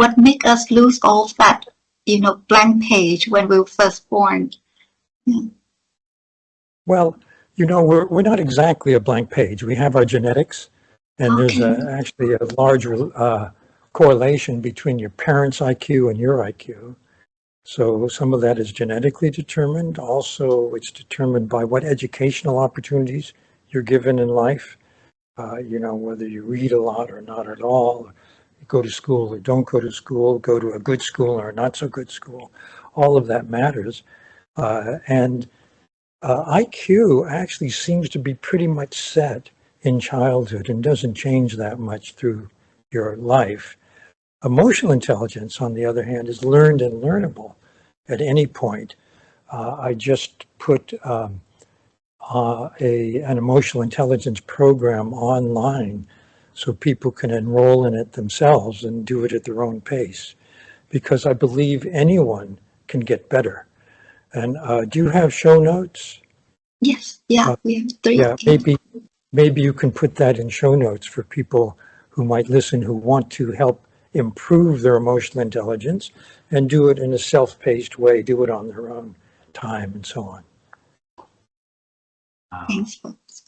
what make us lose all that, blank page when we were first born? Yeah. Well, we're not exactly a blank page. We have our genetics, and there's actually a large correlation between your parents' IQ and your IQ. So some of that is genetically determined. Also, it's determined by what educational opportunities you're given in life. Whether you read a lot or not at all, go to school or don't go to school, go to a good school or not so good school. All of that matters. And IQ actually seems to be pretty much set in childhood and doesn't change that much through your life. Emotional intelligence, on the other hand, is learned and learnable at any point. I just put an emotional intelligence program online so people can enroll in it themselves and do it at their own pace, because I believe anyone can get better. And do you have show notes? Yes, yeah, we have 3. Yeah, maybe you can put that in show notes for people who might listen, who want to help improve their emotional intelligence and do it in a self-paced way, do it on their own time and so on. Thanks, folks.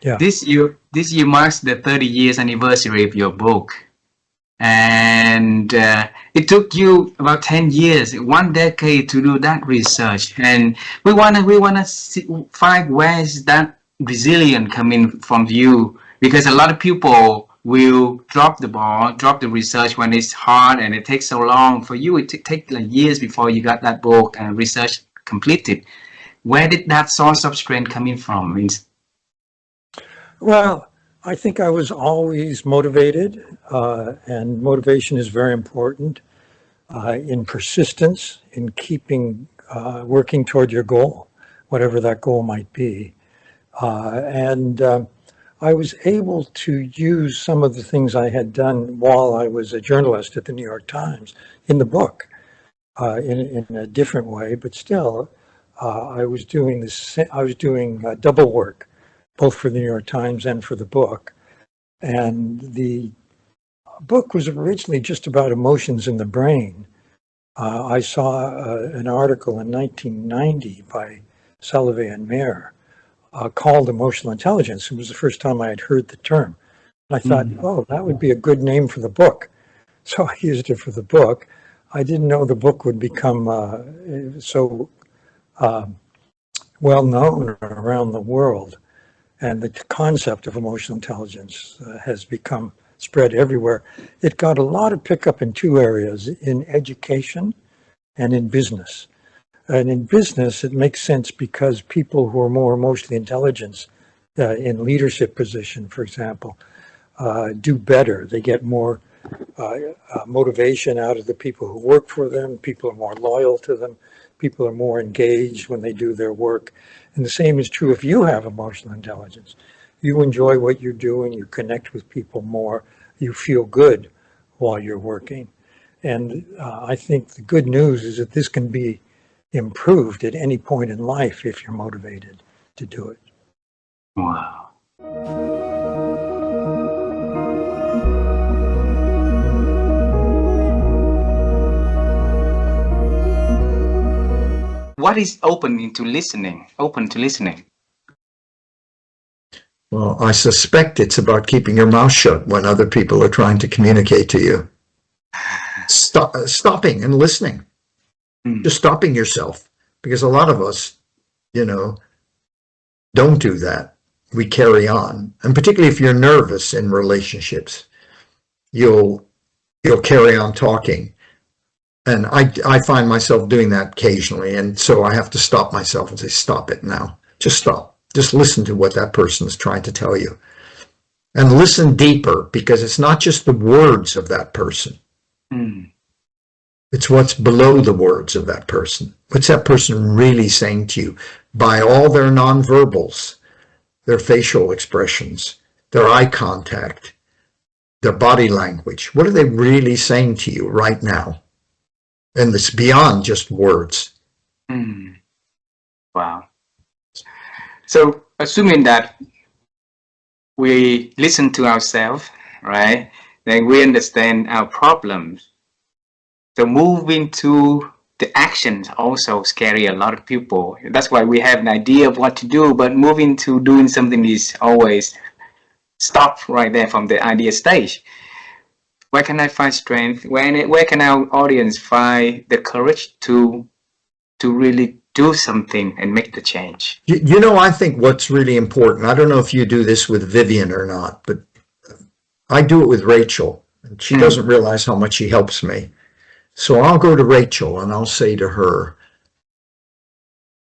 Yeah. This year marks the 30 years anniversary of your book. And it took you about 10 years, 1 decade to do that research. And we wanna find where is that resilience coming from you, because a lot of people will drop the ball, drop the research when it's hard and it takes so long. For you, it takes like years before you got that book and research completed. Where did that source of strength coming from? Well, I think I was always motivated, and motivation is very important in persistence, in keeping working toward your goal, whatever that goal might be. I was able to use some of the things I had done while I was a journalist at the New York Times in the book in a different way, but still I was doing double work, both for the New York Times and for the book. And the book was originally just about emotions in the brain. I saw an article in 1990 by Sullivan and Mayer called Emotional Intelligence. It was the first time I had heard the term. And I thought, oh, that would be a good name for the book. So I used it for the book. I didn't know the book would become so well known around the world. And the concept of emotional intelligence has become spread everywhere. It got a lot of pickup in 2 areas, in education and in business. And in business, it makes sense because people who are more emotionally intelligent in leadership position, for example, do better. They get more motivation out of the people who work for them. People are more loyal to them. People are more engaged when they do their work. And the same is true if you have emotional intelligence. You enjoy what you're doing, you connect with people more, you feel good while you're working. And I think the good news is that this can be improved at any point in life if you're motivated to do it. Wow. What is open to listening? Well, I suspect it's about keeping your mouth shut when other people are trying to communicate to you. Stopping and listening. Just stopping yourself, because a lot of us, don't do that. We carry on, and particularly if you're nervous in relationships, you'll carry on talking. And I find myself doing that occasionally, and so I have to stop myself and say, stop it now. Just stop. Just listen to what that person is trying to tell you. And listen deeper, because it's not just the words of that person. It's what's below the words of that person. What's that person really saying to you? By all their nonverbals, their facial expressions, their eye contact, their body language. What are they really saying to you right now? And it's beyond just words. Wow. So assuming that we listen to ourselves, right? Then we understand our problems. the move into the actions also scary a lot of people. That's why we have an idea of what to do, but moving to doing something is always stop right there from the idea stage. Where can I find strength? Where can our audience find the courage to really do something and make the change? You know, I think what's really important, I don't know if you do this with Vivian or not, but I do it with Rachel. And she doesn't realize how much she helps me. So I'll go to Rachel and I'll say to her,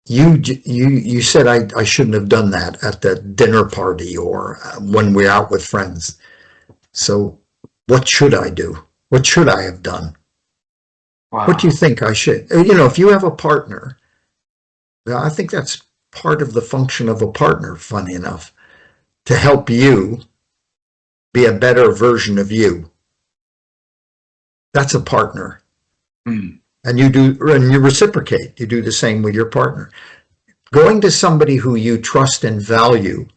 you said I shouldn't have done that at the dinner party or when we're out with friends. So what should I do? What should I have done? Wow. What do you think I should? You know, if you have a partner, I think that's part of the function of a partner, funny enough, to help you be a better version of you. That's a partner. Mm. And you reciprocate. You do the same with your partner. Going to somebody who you trust and value,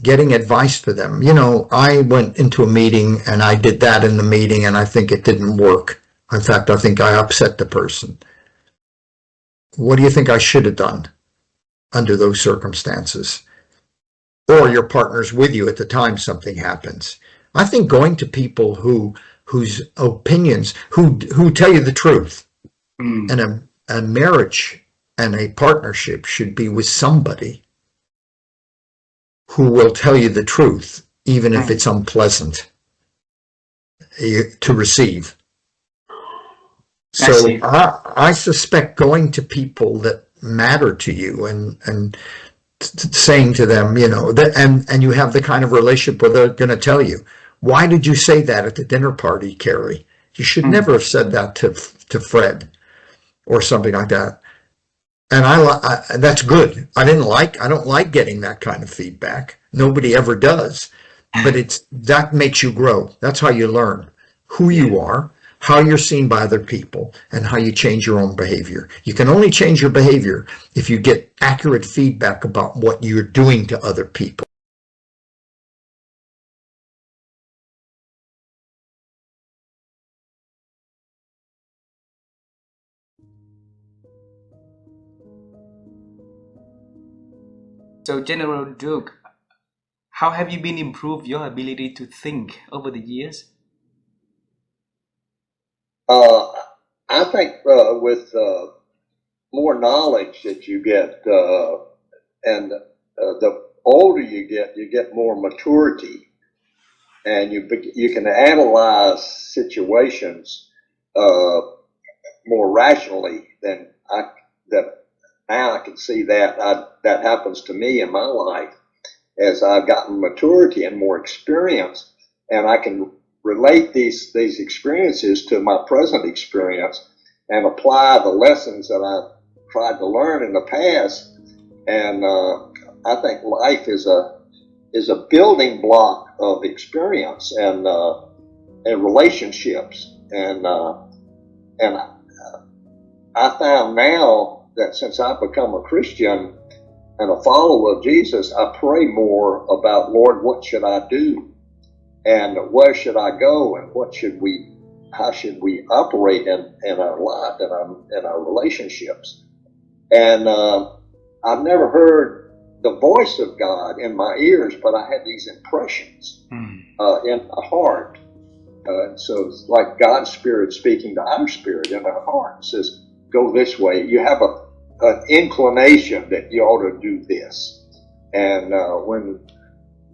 getting advice for them. You know, I went into a meeting and I did that in the meeting and I think it didn't work. In fact, I think I upset the person. What do you think I should have done under those circumstances? Or your partner's with you at the time something happens. I think going to people whose opinions, who tell you the truth. And a marriage and a partnership should be with somebody who will tell you the truth, even if it's unpleasant to receive. So I suspect going to people that matter to you and saying to them, you know, that, and you have the kind of relationship where they're going to tell you, why did you say that at the dinner party, Cary? You should never have said that to Fred or something like that. And that's good. I don't like getting that kind of feedback. Nobody ever does, but that makes you grow. That's how you learn who you are, how you're seen by other people, and how you change your own behavior. You can only change your behavior if you get accurate feedback about what you're doing to other people. So, General Duke, how have you been improved your ability to think over the years? I think with more knowledge that you get, and the older you get more maturity, and you can analyze situations more rationally than now I can see that that happens to me in my life as I've gotten maturity and more experience, and I can relate these experiences to my present experience and apply the lessons that I've tried to learn in the past. And I think life is a building block of experience and relationships. And I found now that since I've become a Christian and a follower of Jesus, I pray more about, Lord, what should I do? And where should I go? And how should we operate in our life, in our relationships? And I've never heard the voice of God in my ears, but I had these impressions in my heart. So it's like God's Spirit speaking to our spirit in our heart. It says, go this way. You have an inclination that you ought to do this. And when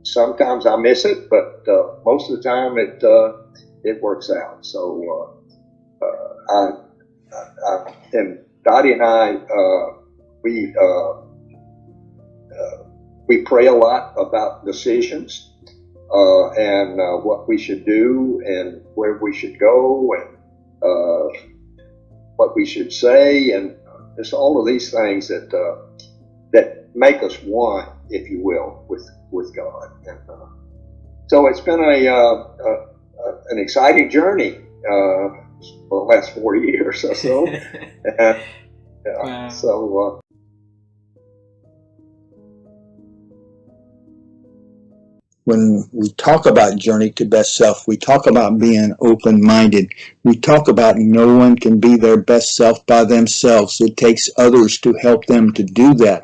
sometimes I miss it, but most of the time it works out. So and Dottie and I, we pray a lot about decisions and what we should do and where we should go and what we should say, and it's all of these things that make us one, if you will, with God. And so it's been an exciting journey for the last 40 years or so. And, Wow. when we talk about journey to best self, we talk about being open-minded. We talk about no one can be their best self by themselves. It takes others to help them to do that.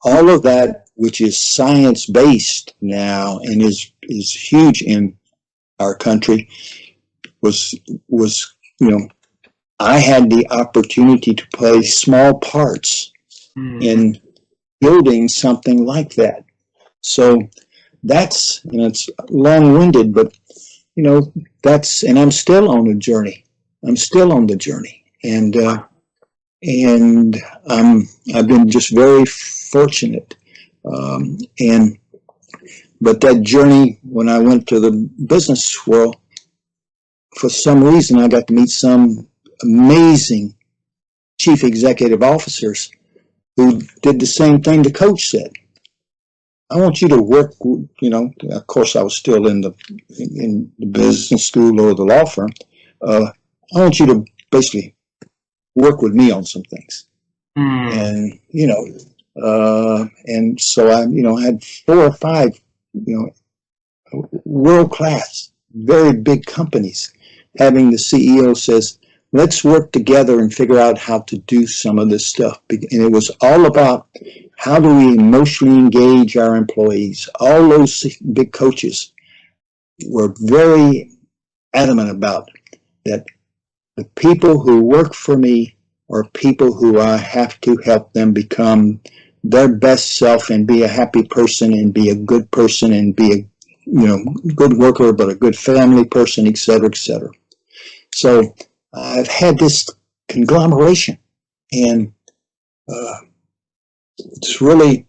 All of that, which is science-based now and is huge in our country, was I had the opportunity to play small parts in building something like that. So that's, it's long-winded, but that's, and I'm still on the journey. And I've been just very fortunate. But that journey, when I went to the business world, for some reason, I got to meet some amazing chief executive officers who did the same thing the coach said. I want you to work, of course I was still in the business school or the law firm. I want you to basically work with me on some things. And, and so I, had 4 or 5, world-class, very big companies having the CEO says, let's work together and figure out how to do some of this stuff. And it was all about how do we emotionally engage our employees. All those big coaches were very adamant about that. The people who work for me are people who I have to help them become their best self and be a happy person and be a good person and be a good worker, but a good family person, et cetera, et cetera. So I've had this conglomeration, and it's really,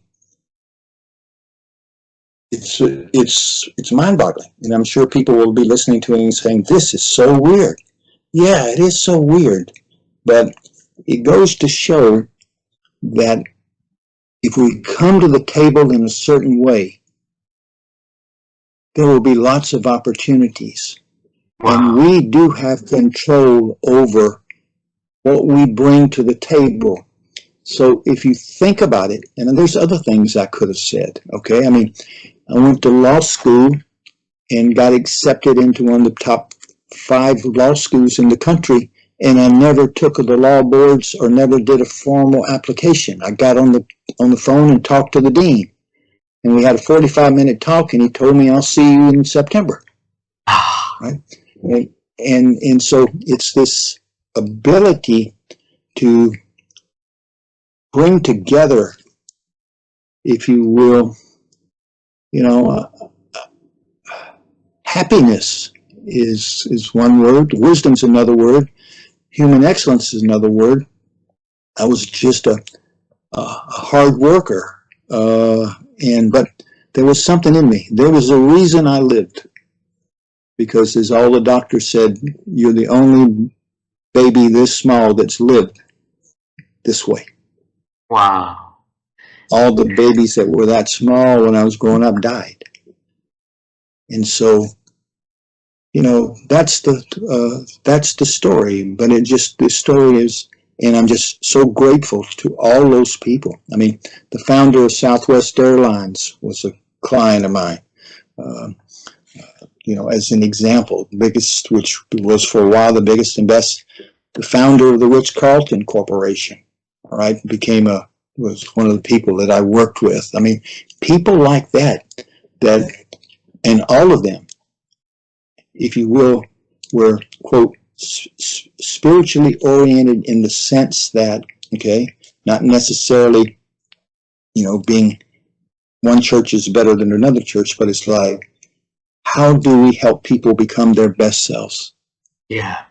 it's mind-boggling. And I'm sure people will be listening to it and saying, this is so weird. Yeah, it is so weird. But it goes to show that if we come to the table in a certain way, there will be lots of opportunities. Wow. And we do have control over what we bring to the table. So if you think about it, and there's other things I could have said, okay? I mean, I went to law school and got accepted into one of the top 5 law schools in the country, and I never took the law boards or never did a formal application. I got on the phone and talked to the dean, and we had a 45-minute talk, and he told me, I'll see you in September. Right? And so it's this ability to bring together, if you will, happiness is one word, wisdom's another word, human excellence is another word. I was just a hard worker, but there was something in me. There was a reason I lived, because as all the doctors said, you're the only baby this small that's lived this way. Wow. All the babies that were that small when I was growing up died. And so, that's the story. But the story is, and I'm just so grateful to all those people. I mean, the founder of Southwest Airlines was a client of mine. As an example, biggest, which was for a while the biggest and best, the founder of the Ritz-Carlton Corporation, all right, was one of the people that I worked with. I mean, people like that, and all of them, if you will, were, quote, spiritually oriented in the sense that, okay, not necessarily, being one church is better than another church, but it's like, how do we help people become their best selves? Yeah.